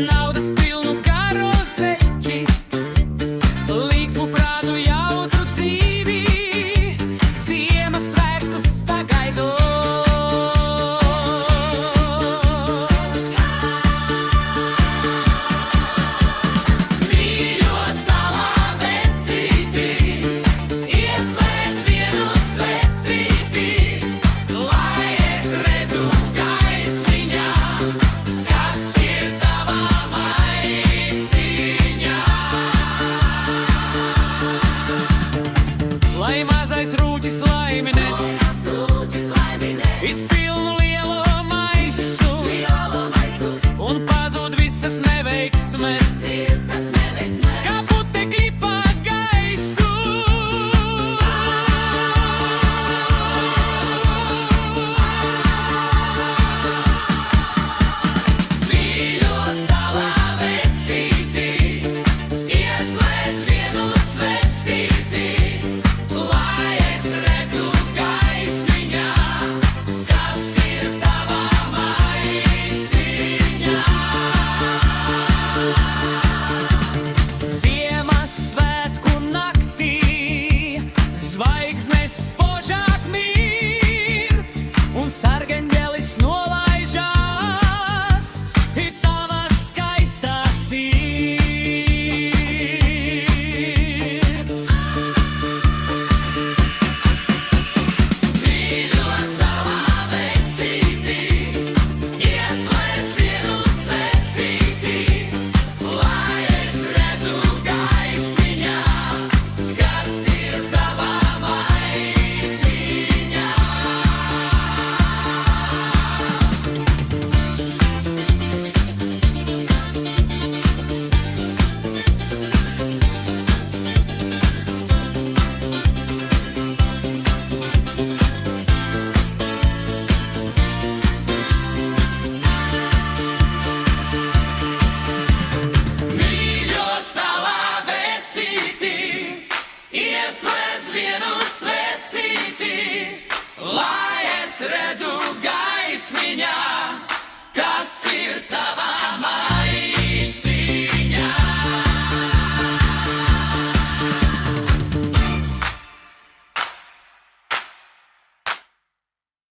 naudas pilnu karoseļi, līgsmu prātu jautru dzīvi, Ziemassvētkus sagaidot. Mīļo salā vecītī, ieslēdz vienu svecītī, lai es redzu gaismiņā, kas ir tavā maisiņā. Lai mazais rūķis laimines, it pilnu lielo maisu, un pazūd visas neveiksmes, kā putekļi pār